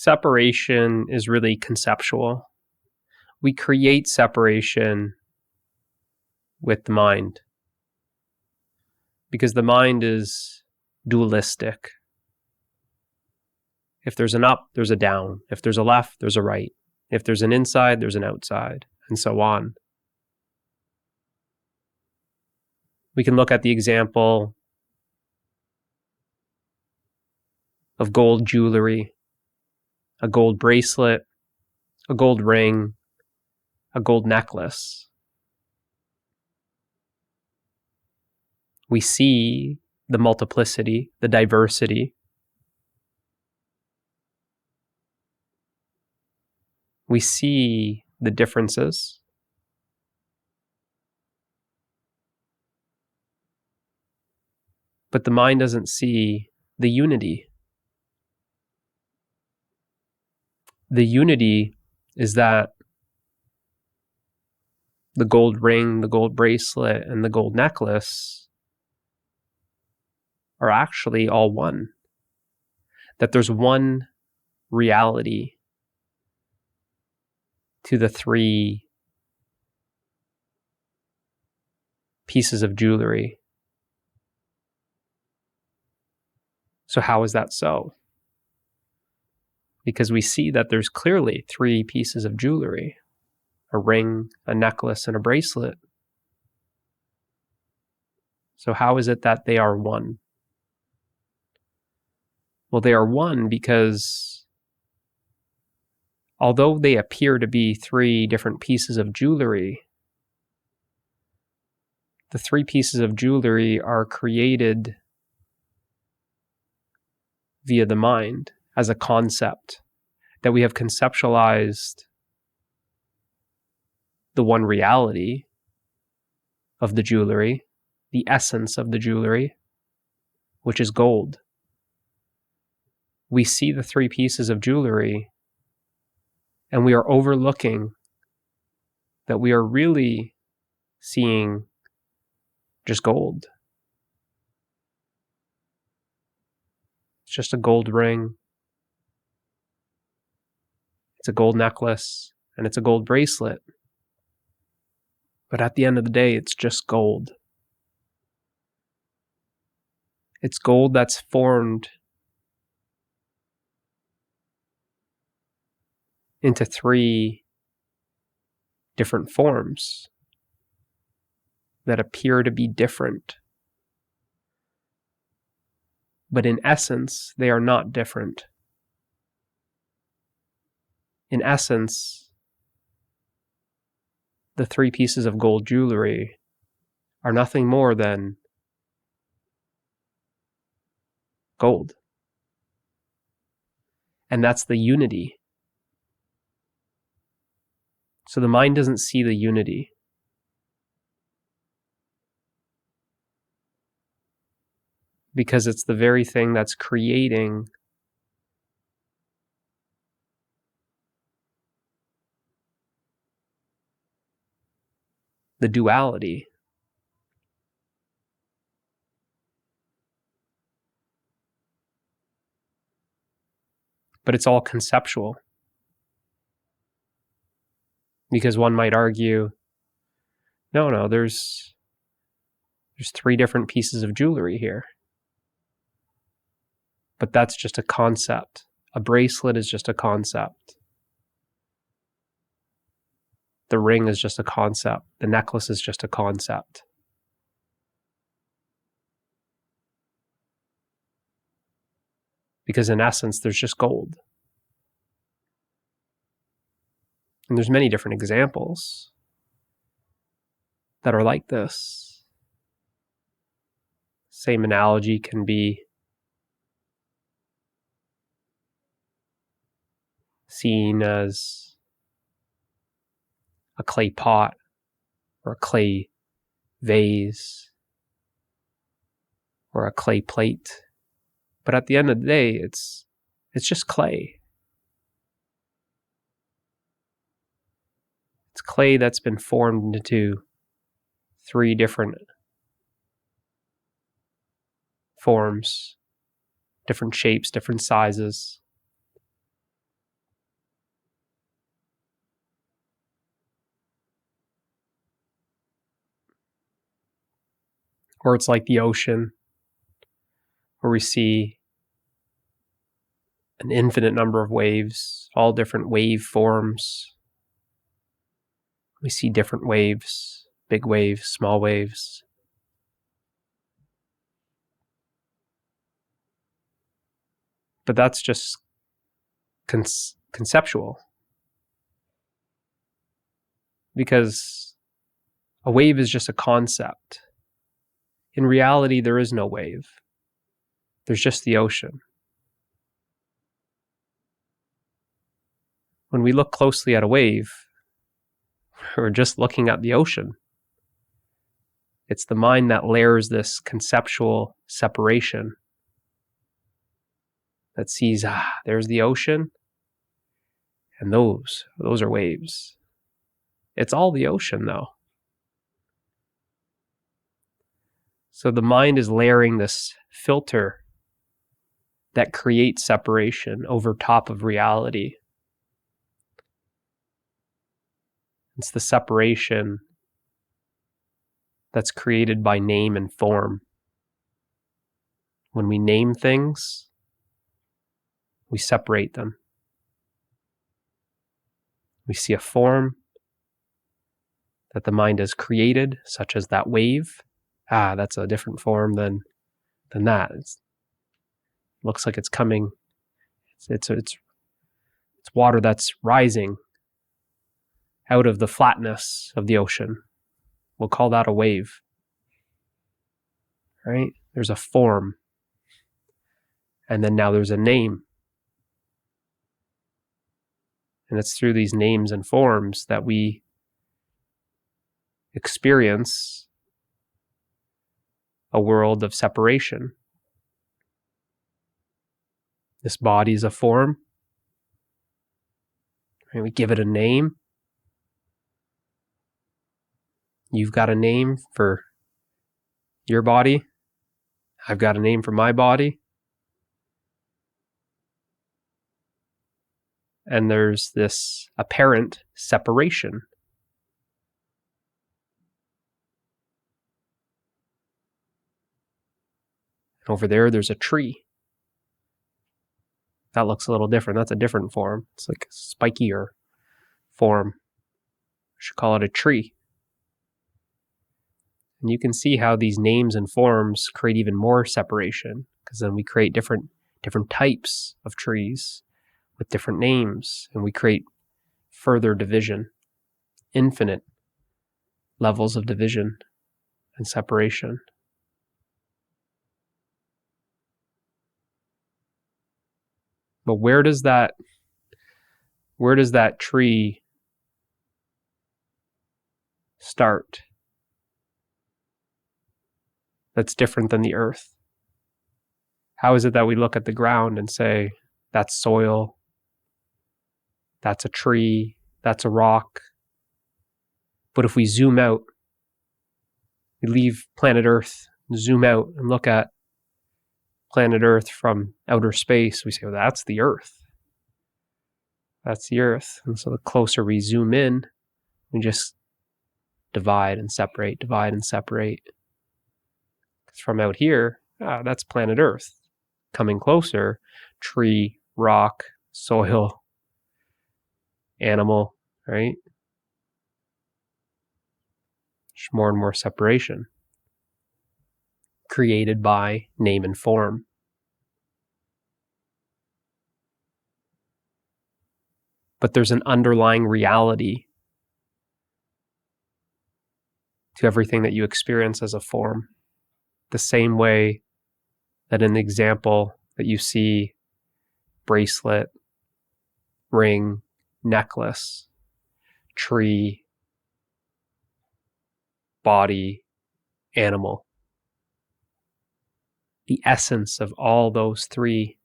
separation is really conceptual. We create separation with the mind because the mind is dualistic. If there's an up, there's a down. If there's a left, there's a right. If there's an inside, there's an outside, and so on. We can look at the example of gold jewelry, a gold bracelet, a gold ring, a gold necklace. We see the multiplicity, the diversity. We see the differences. But the mind doesn't see the unity. The unity is that the gold ring, the gold bracelet, and the gold necklace are actually all one. That there's one reality to the three pieces of jewelry. So how is that so? Because we see that there's clearly three pieces of jewelry: a ring, a necklace, and a bracelet. So how is it that they are one? Well, they are one because although they appear to be three different pieces of jewelry, the three pieces of jewelry are created via the mind as a concept, that we have conceptualized the one reality of the jewelry, the essence of the jewelry, which is gold. We see the three pieces of jewelry and we are overlooking that we are really seeing just gold. It's just a gold ring. It's a gold necklace, and it's a gold bracelet. But at the end of the day, it's just gold. It's gold that's formed into three different forms that appear to be different. But in essence, they are not different. In essence, the three pieces of gold jewelry are nothing more than gold. And that's the unity. So the mind doesn't see the unity. Because it's the very thing that's creating the duality. But it's all conceptual. Because one might argue, no, there's three different pieces of jewelry here. But that's just a concept. A bracelet is just a concept. The ring is just a concept. The necklace is just a concept. Because in essence, there's just gold. And there's many different examples that are like this. Same analogy can be seen as a clay pot or a clay vase or a clay plate. But at the end of the day, it's just clay. It's clay that's been formed into three different forms, different shapes, different sizes. Or it's like the ocean, where we see an infinite number of waves, all different wave forms. We see different waves, big waves, small waves. But that's just conceptual. Because a wave is just a concept. In reality, there is no wave. There's just the ocean. When we look closely at a wave, we're just looking at the ocean. It's the mind that layers this conceptual separation, that sees, there's the ocean, and those are waves. It's all the ocean, though. So the mind is layering this filter that creates separation over top of reality. It's the separation that's created by name and form. When we name things, we separate them. We see a form that the mind has created, such as that wave. That's a different form than that. It looks like it's coming. It's water that's rising out of the flatness of the ocean. We'll call that a wave. Right? There's a form. And then now there's a name. And it's through these names and forms that we experience a world of separation. This body is a form. And we give it a name. You've got a name for your body. I've got a name for my body. And there's this apparent separation. Over there's a tree. That looks a little different. That's a different form. It's like a spikier form. We should call it a tree. And you can see how these names and forms create even more separation, because then we create different types of trees with different names, and we create further division, infinite levels of division and separation. But where does that tree start that's different than the earth? How is it that we look at the ground and say, that's soil, that's a tree, that's a rock? But if we zoom out, we leave planet Earth, zoom out and look at planet Earth from outer space, we say, well, that's the Earth. That's the Earth. And so the closer we zoom in, we just divide and separate. From out here, that's planet Earth. Coming closer, tree, rock, soil, animal, right? There's more and more separation created by name and form. But there's an underlying reality to everything that you experience as a form. The same way that in the example that you see bracelet, ring, necklace, tree, body, animal. The essence of all those three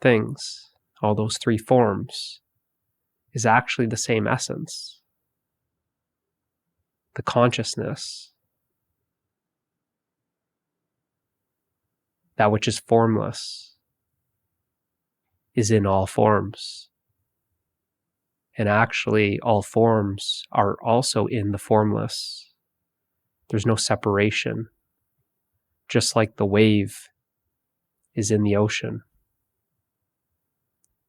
things, all those three forms, is actually the same essence. The consciousness, that which is formless, is in all forms. And actually, all forms are also in the formless. There's no separation just like the wave is in the ocean,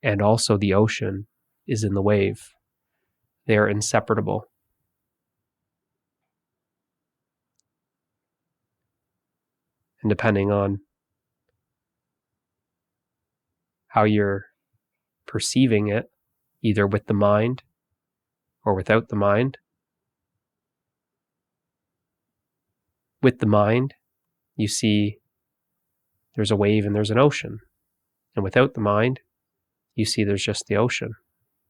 and also the ocean is in the wave. They are inseparable. And depending on how you're perceiving it, either with the mind or without the mind, with the mind, you see there's a wave and there's an ocean. And without the mind, you see there's just the ocean.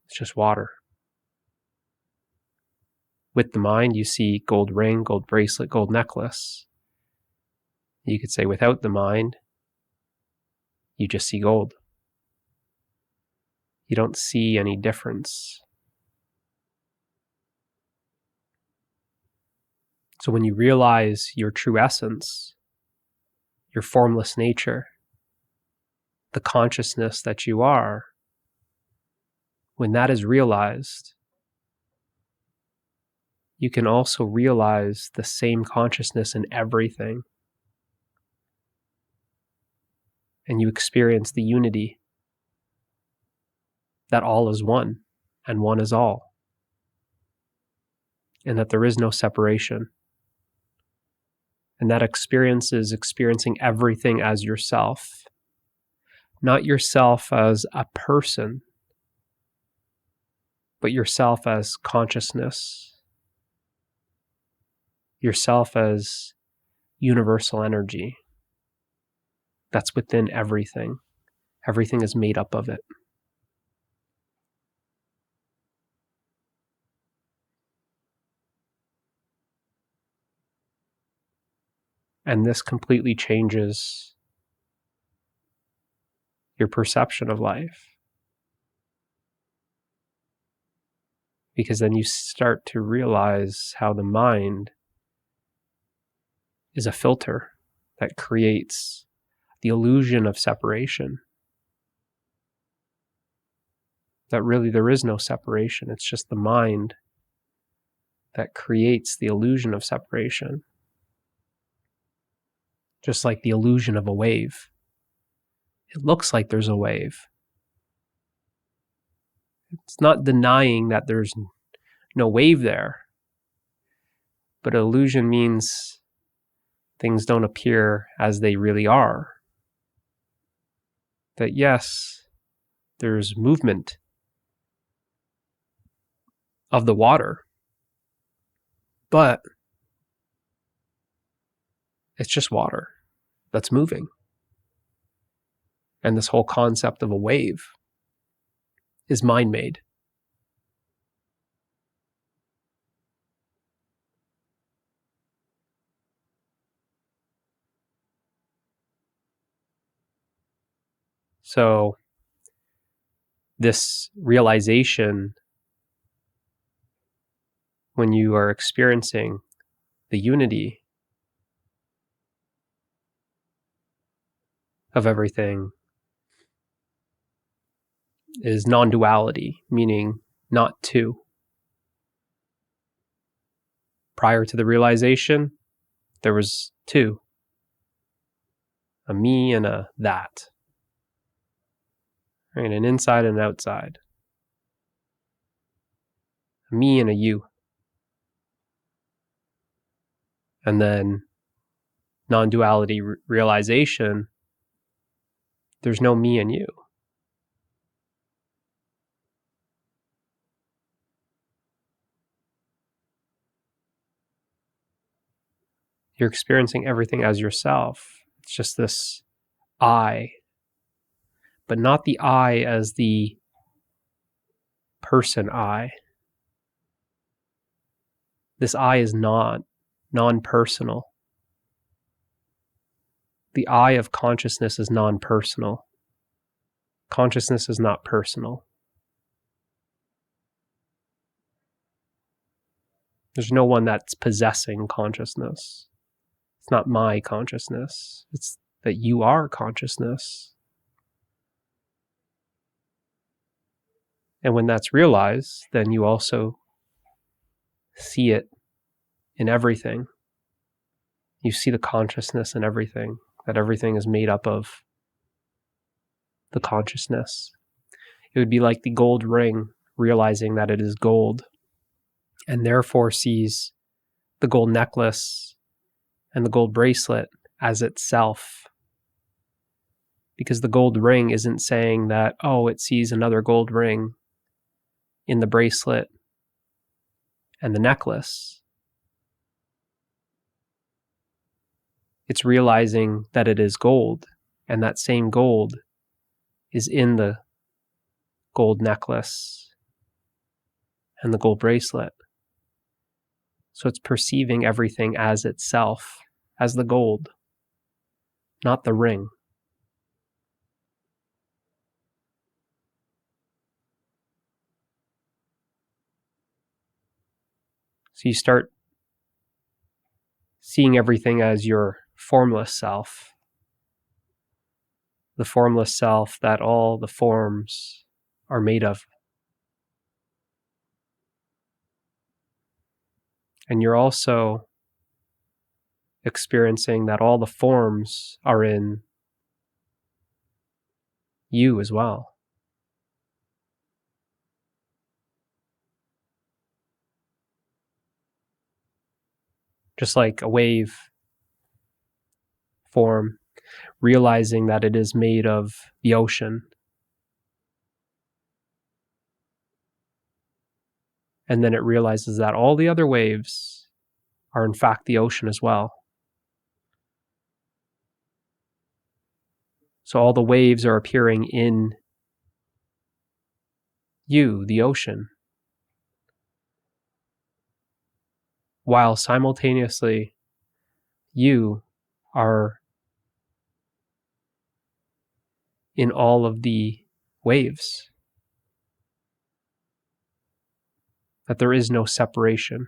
It's just water. With the mind, you see gold ring, gold bracelet, gold necklace. You could say without the mind, you just see gold. You don't see any difference. So when you realize your true essence, your formless nature, the consciousness that you are, when that is realized, you can also realize the same consciousness in everything. And you experience the unity that all is one and one is all. And that there is no separation. And that experience is experiencing everything as yourself. Not yourself as a person, but yourself as consciousness. Yourself as universal energy that's within everything. Everything is made up of it. And this completely changes your perception of life. Because then you start to realize how the mind is a filter that creates the illusion of separation. That really there is no separation. It's just the mind that creates the illusion of separation. Just like the illusion of a wave. It looks like there's a wave. It's not denying that there's no wave there. But illusion means things don't appear as they really are. That yes, there's movement of the water, but it's just water that's moving. And this whole concept of a wave is mind-made. So this realization, when you are experiencing the unity of everything, is non-duality, meaning not two. Prior to the realization, there was two. A me and a that. Right? An inside and an outside. A me and a you. And then non-duality realization, there's no me and you. You're experiencing everything as yourself. It's just this I, but not the I as the person I. This I is not non-personal. The I of consciousness is non-personal. Consciousness is not personal. There's no one that's possessing consciousness. It's not my consciousness. It's that you are consciousness. And when that's realized, then you also see it in everything. You see the consciousness in everything, that everything is made up of the consciousness. It would be like the gold ring realizing that it is gold, and therefore sees the gold necklace and the gold bracelet as itself. Because the gold ring isn't saying that, oh, it sees another gold ring in the bracelet and the necklace. It's realizing that it is gold, and that same gold is in the gold necklace and the gold bracelet. So it's perceiving everything as itself, as the gold, not the ring. So you start seeing everything as your formless self, the formless self that all the forms are made of. And you're also experiencing that all the forms are in you as well. Just like a wave form, realizing that it is made of the ocean. And then it realizes that all the other waves are in fact the ocean as well. So all the waves are appearing in you, the ocean, while simultaneously you are in all of the waves. That there is no separation.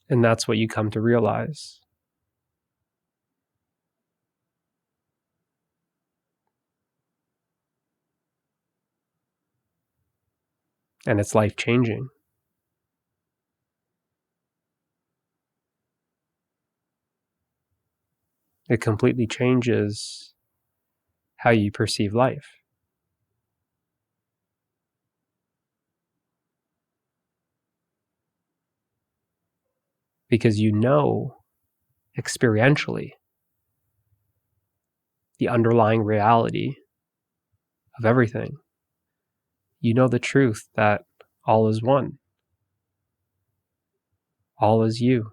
And that's what you come to realize. And it's life-changing. It completely changes how you perceive life. Because you know experientially the underlying reality of everything. You know the truth that all is one. All is you.